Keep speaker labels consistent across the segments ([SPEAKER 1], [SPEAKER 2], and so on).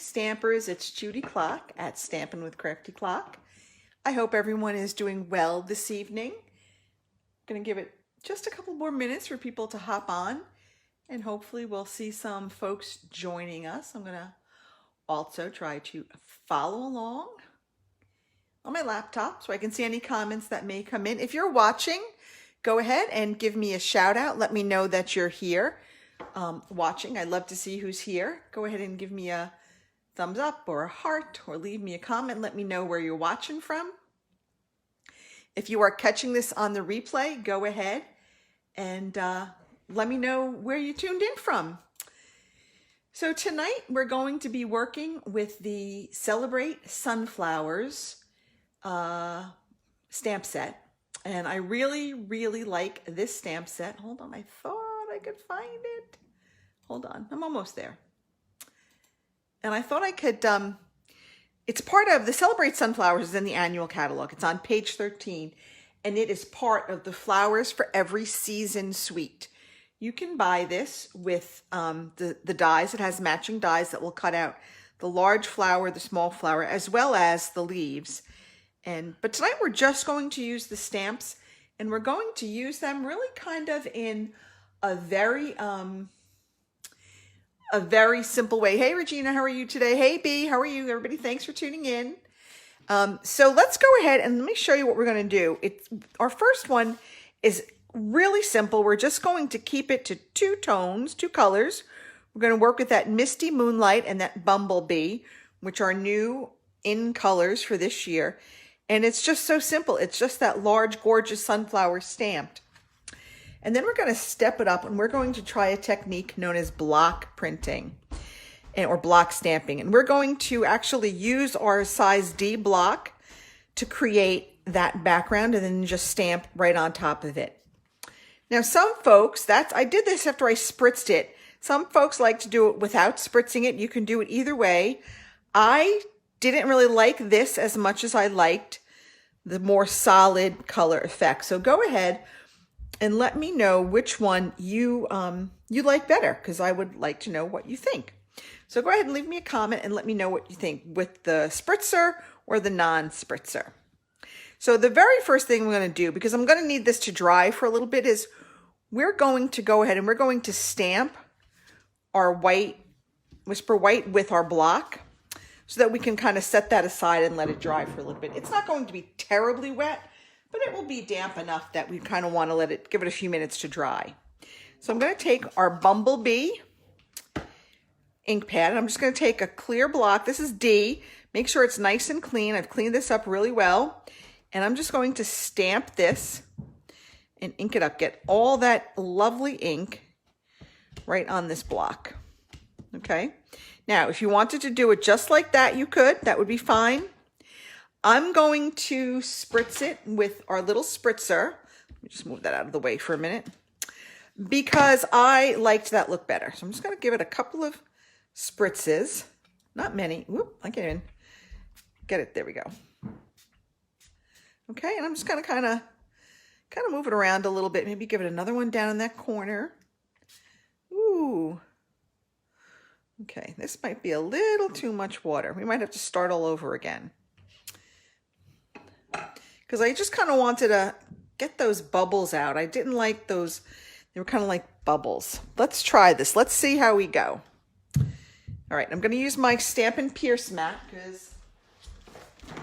[SPEAKER 1] Stampers, it's Judy Klock at Stampin with Crafty Klock. I hope everyone is doing well this evening. I'm going to give it just a couple more minutes for people to hop on, and hopefully we'll see some folks joining us. I'm going to also try to follow along on my laptop so I can see any comments that may come in. If you're watching, go ahead and give me a shout out. Let me know that you're here watching. I'd love to see who's here. Go ahead and give me a thumbs up or a heart, or leave me a comment. Let me know where you're watching from. If you are catching this on the replay, go ahead and let me know where you tuned in from. So tonight we're going to be working with the Celebrate Sunflowers stamp set. And I really, really like this stamp set. Hold on, I thought I could find it. Hold on, I'm almost there. And I thought I could, it's part of, the Celebrate Sunflowers is in the annual catalog. It's on page 13, and it is part of the Flowers for Every Season suite. You can buy this with the dies. It has matching dies that will cut out the large flower, the small flower, as well as the leaves. But tonight we're just going to use the stamps, and we're going to use them really kind of in a very simple way. Hey, Regina, how are you today? Hey, B, how are you? Everybody, thanks for tuning in. So let's go ahead and let me show you what we're going to do. Our first one is really simple. We're just going to keep it to two tones, two colors. We're going to work with that Misty Moonlight and that Bumblebee, which are new in colors for this year. And it's just so simple. It's just that large, gorgeous sunflower stamped. And then we're going to step it up, and we're going to try a technique known as block printing or block stamping. And we're going to actually use our size D block to create that background and then just stamp right on top of it. Now, some folks, I did this after I spritzed it. Some folks like to do it without spritzing it. You can do it either way. I didn't really like this as much as I liked the more solid color effect. So go ahead and let me know which one you like better, because I would like to know what you think. So go ahead and leave me a comment and let me know what you think with the spritzer or the non-spritzer. So the very first thing we're going to do, because I'm going to need this to dry for a little bit, is we're going to go ahead and we're going to stamp our white, Whisper White, with our block so that we can kind of set that aside and let it dry for a little bit. It's not going to be terribly wet, but it will be damp enough that we kind of want to give it a few minutes to dry. So I'm going to take our Bumblebee ink pad, and I'm just going to take a clear block. This is D. Make sure it's nice and clean. I've cleaned this up really well. And I'm just going to stamp this and ink it up. Get all that lovely ink right on this block. Okay. Now, if you wanted to do it just like that, you could. That would be fine. I'm going to spritz it with our little spritzer. Let me just move that out of the way for a minute, because I liked that look better. So I'm just going to give it a couple of spritzes. Not many. Whoop, I can't even get it. There we go. Okay, and I'm just going to kind of move it around a little bit. Maybe give it another one down in that corner. Ooh. Okay, this might be a little too much water. We might have to start all over again, because I just kind of wanted to get those bubbles out. I didn't like those. They were kind of like bubbles. Let's try this. Let's see how we go. All right, I'm going to use my Stampin' Pierce mat, because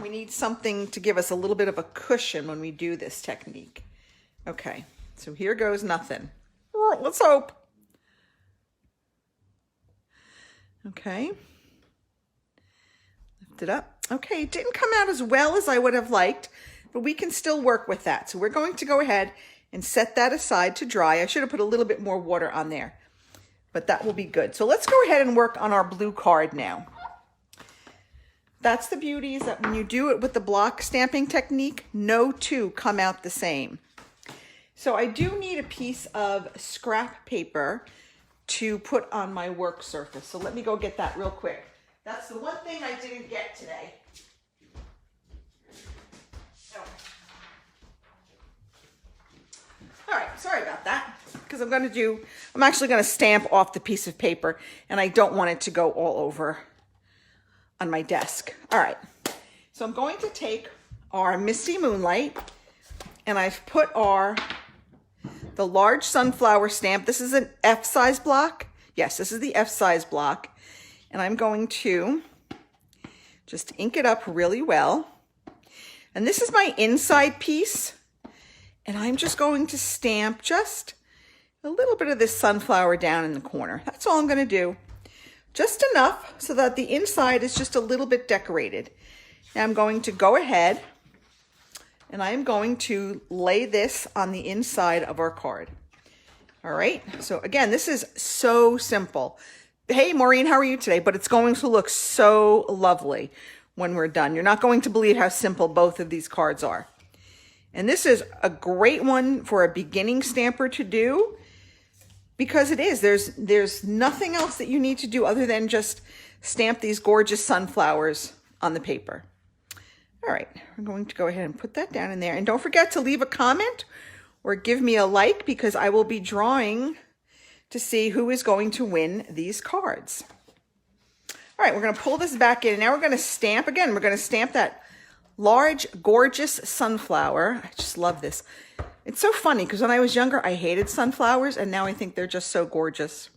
[SPEAKER 1] we need something to give us a little bit of a cushion when we do this technique. Okay, so here goes nothing. Let's hope. Okay. Lift it up. Okay, it didn't come out as well as I would have liked, but we can still work with that. So we're going to go ahead and set that aside to dry. I should have put a little bit more water on there, but that will be good. So let's go ahead and work on our blue card now. That's the beauty, is that when you do it with the block stamping technique, no two come out the same. So I do need a piece of scrap paper to put on my work surface. So let me go get that real quick. That's the one thing I didn't get today. All right, sorry about that, because I'm actually going to stamp off the piece of paper, and I don't want it to go all over on my desk. All right, so I'm going to take our Misty Moonlight, and I've put the large sunflower stamp. This is an F size block. Yes, this is the F size block. And I'm going to just ink it up really well. And this is my inside piece. And I'm just going to stamp just a little bit of this sunflower down in the corner. That's all I'm going to do. Just enough so that the inside is just a little bit decorated. Now I'm going to go ahead and I'm going to lay this on the inside of our card. All right, so again, this is so simple. Hey, Maureen, how are you today? But it's going to look so lovely when we're done. You're not going to believe how simple both of these cards are. And this is a great one for a beginning stamper to do because it is. There's nothing else that you need to do other than just stamp these gorgeous sunflowers on the paper. All right, we're going to go ahead and put that down in there. And don't forget to leave a comment or give me a like because I will be drawing to see who is going to win these cards. All right, we're going to pull this back in. And now we're going to stamp again. We're going to stamp that large, gorgeous sunflower. I just love this. It's so funny because when I was younger, I hated sunflowers, and now I think they're just so gorgeous.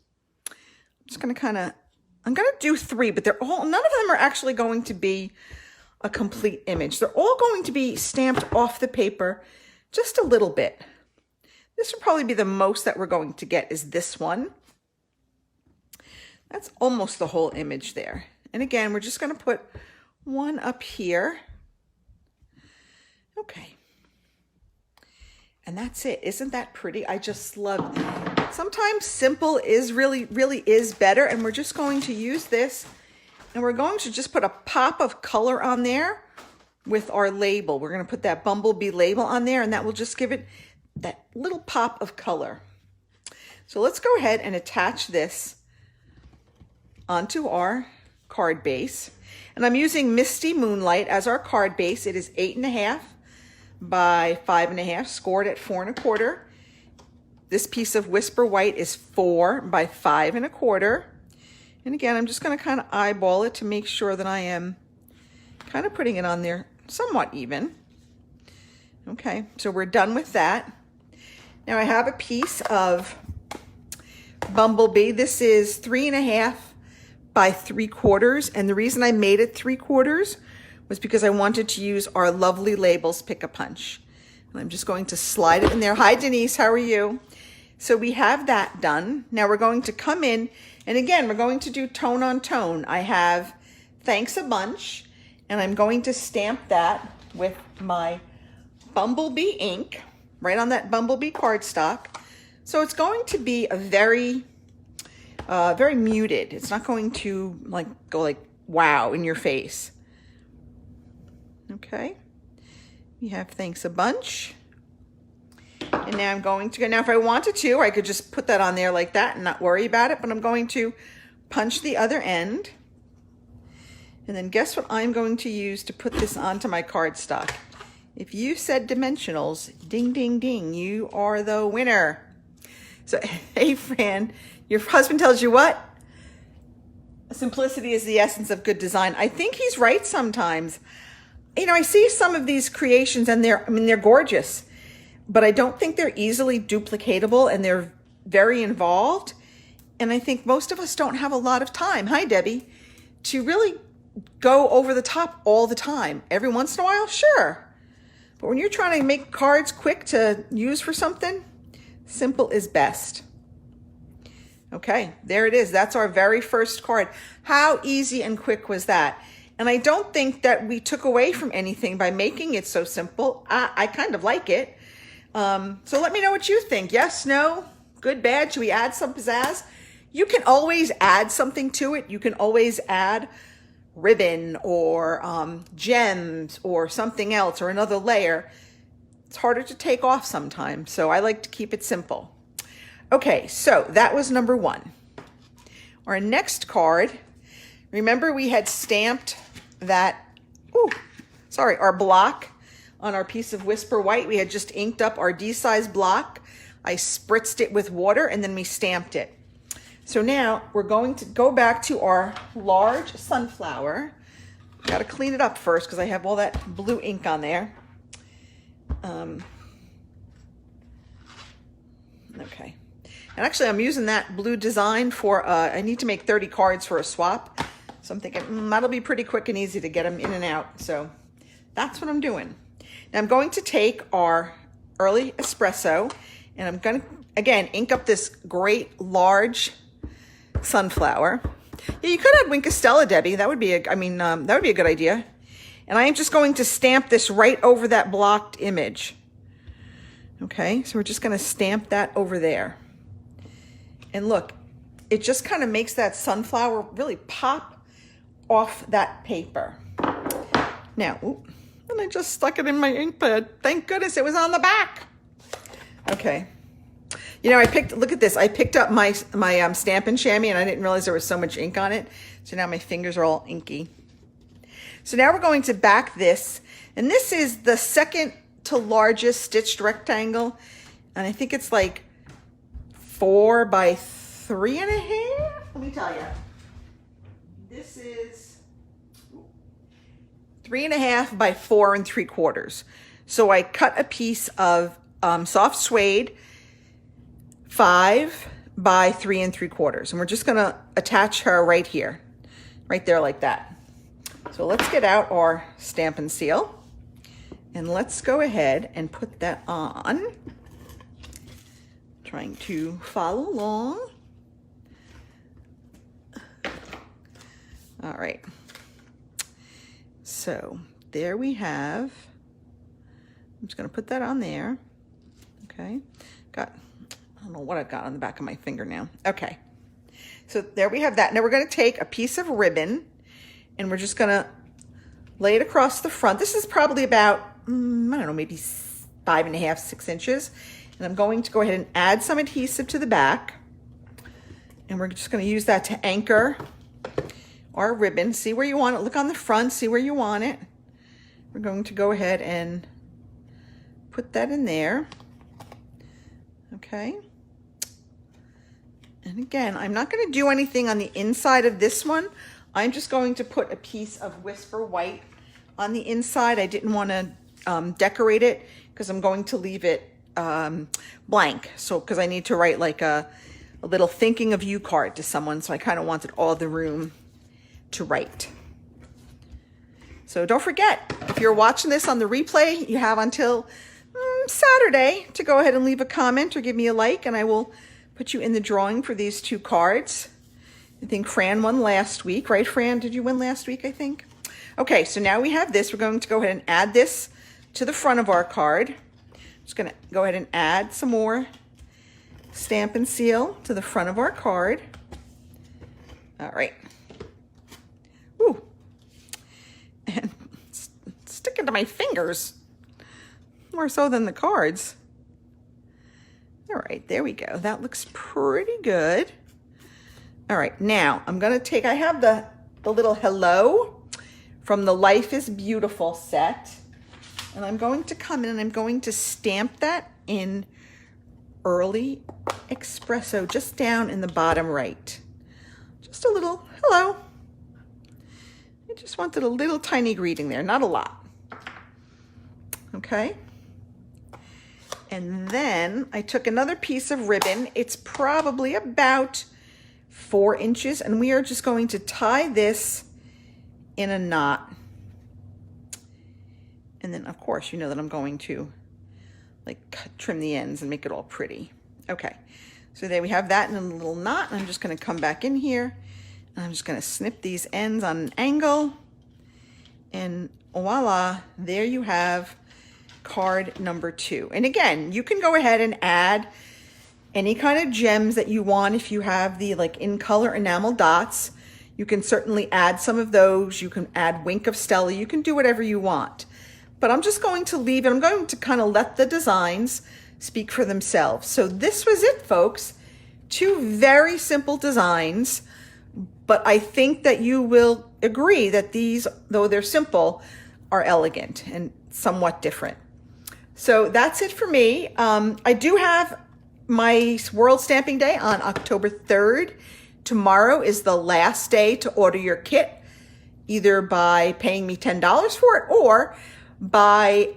[SPEAKER 1] I'm just going to I'm going to do 3, but none of them are actually going to be a complete image. They're all going to be stamped off the paper just a little bit. This would probably be the most that we're going to get is this one. That's almost the whole image there. And again, we're just going to put one up here. Okay. And that's it. Isn't that pretty? I just love it. Sometimes simple is really is better. And we're just going to use this. And we're going to just put a pop of color on there with our label. We're going to put that bumblebee label on there, and that will just give it that little pop of color. So let's go ahead and attach this onto our card base. And I'm using Misty Moonlight as our card base. It is 8.5 by 5.5, scored at 4 1/4. This piece of Whisper White is 4 by 5 1/4. And again, I'm just going to kind of eyeball it to make sure that I am kind of putting it on there somewhat even. Okay, so we're done with that. Now I have a piece of Bumblebee. This is 3.5 by 3/4. And the reason I made it 3/4 was because I wanted to use our lovely labels Pick-a-Punch. And I'm just going to slide it in there. Hi, Denise, how are you? So we have that done. Now we're going to come in, and again, we're going to do tone on tone. I have Thanks a Bunch, and I'm going to stamp that with my Bumblebee ink right on that Bumblebee cardstock. So it's going to be a very muted. It's not going to go like wow in your face. Okay, we have Thanks a Bunch. And now I'm going to go, now if I wanted to, I could just put that on there like that and not worry about it, but I'm going to punch the other end. And then guess what I'm going to use to put this onto my cardstock? If you said dimensionals, ding, ding, ding, you are the winner. So, hey, Fran, your husband tells you what? Simplicity is the essence of good design. I think he's right sometimes. You know, I see some of these creations and they're gorgeous, but I don't think they're easily duplicatable and they're very involved. And I think most of us don't have a lot of time, hi Debbie, to really go over the top all the time. Every once in a while, sure. But when you're trying to make cards quick to use for something, simple is best. Okay, there it is. That's our very first card. How easy and quick was that? And I don't think that we took away from anything by making it so simple. I kind of like it. So let me know what you think. Yes, no, good, bad. Should we add some pizzazz? You can always add something to it. You can always add ribbon or gems or something else or another layer. It's harder to take off sometimes. So I like to keep it simple. Okay, so that was number 1. Our next card, remember we had stamped that, our block on our piece of Whisper White. We had just inked up our D-size block. I spritzed it with water and then we stamped it. So now we're going to go back to our large sunflower. Got to clean it up first because I have all that blue ink on there. Okay. And actually, I'm using that blue design for, I need to make 30 cards for a swap. So I'm thinking that'll be pretty quick and easy to get them in and out. So that's what I'm doing. Now I'm going to take our early espresso and I'm going to, again, ink up this great large sunflower. Yeah, you could add Wink of Stella, Debbie. That would be that would be a good idea. And I am just going to stamp this right over that blocked image. Okay, so we're just going to stamp that over there. And look, it just kind of makes that sunflower really pop off that paper. Now, and I just stuck it in my ink pad. Thank goodness it was on the back. Okay. You know, look at this. I picked up my Stampin' chamois and I didn't realize there was so much ink on it. So now my fingers are all inky. So now we're going to back this. And this is the second to largest stitched rectangle. And I think it's like 4 by 3.5. Let me tell you. This is 3.5 by 4 3/4. So I cut a piece of soft suede 5 by 3 3/4. And we're just going to attach her right here, right there like that. So let's get out our Stampin' seal and let's go ahead and put that on. Trying to follow along. All right. So there we have, I'm just going to put that on there. Okay. I don't know what I've got on the back of my finger now. Okay. So there we have that. Now we're going to take a piece of ribbon and we're just going to lay it across the front. This is probably about, I don't know, maybe 5.5, 6 inches. And I'm going to go ahead and add some adhesive to the back. And we're just going to use that to anchor our ribbon. See where you want it. Look on the front, see where you want it. We're going to go ahead and put that in there. Okay. And again, I'm not going to do anything on the inside of this one. I'm just going to put a piece of Whisper White on the inside. I didn't want to decorate it because I'm going to leave it blank. So, because I need to write like a little thinking of you card to someone. So I kind of wanted all the room to write. So don't forget, if you're watching this on the replay, you have until Saturday to go ahead and leave a comment or give me a like, and I will put you in the drawing for these 2 cards. I think Fran won last week, right, Fran? Did you win last week, I think? Okay, so now we have this. We're going to go ahead and add this to the front of our card. Just going to go ahead and add some more Stampin' seal to the front of our card. All right. Ooh. And stick it to my fingers, more so than the cards. All right, there we go. That looks pretty good. All right, now I'm going to take, I have the little hello from the Life is Beautiful set. And I'm going to come in and I'm going to stamp that in Early Espresso just down in the bottom right. Just a little hello. I just wanted a little tiny greeting there, not a lot. Okay. And then I took another piece of ribbon. It's probably about 4 inches, and we are just going to tie this in a knot. And then, of course, you know that I'm going to trim the ends and make it all pretty. Okay, so there we have that in a little knot. And I'm just going to come back in here, and I'm just going to snip these ends on an angle. And voila, there you have card number 2. And again, you can go ahead and add any kind of gems that you want. If you have the in color enamel dots, you can certainly add some of those. You can add Wink of Stella. You can do whatever you want. But I'm just going to leave it. I'm going to kind of let the designs speak for themselves. So this was it, folks. 2 very simple designs, but I think that you will agree that these, though they're simple, are elegant and somewhat different. So that's it for me. I do have my World Stamping Day on October 3rd. Tomorrow is the last day to order your kit. either by paying me $10 for it or by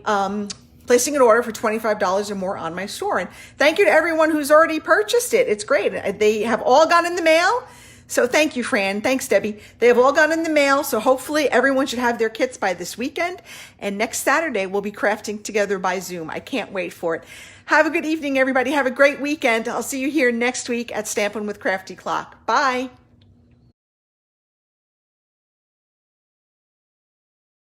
[SPEAKER 1] placing an order for $25 or more on my store. And thank you to everyone who's already purchased it. It's great. They have all gone in the mail. So thank you, Fran. Thanks, Debbie. They have all gone in the mail. So hopefully everyone should have their kits by this weekend. And next Saturday, we'll be crafting together by Zoom. I can't wait for it. Have a good evening, everybody. Have a great weekend. I'll see you here next week at Stampin' with Crafty Klock. Bye.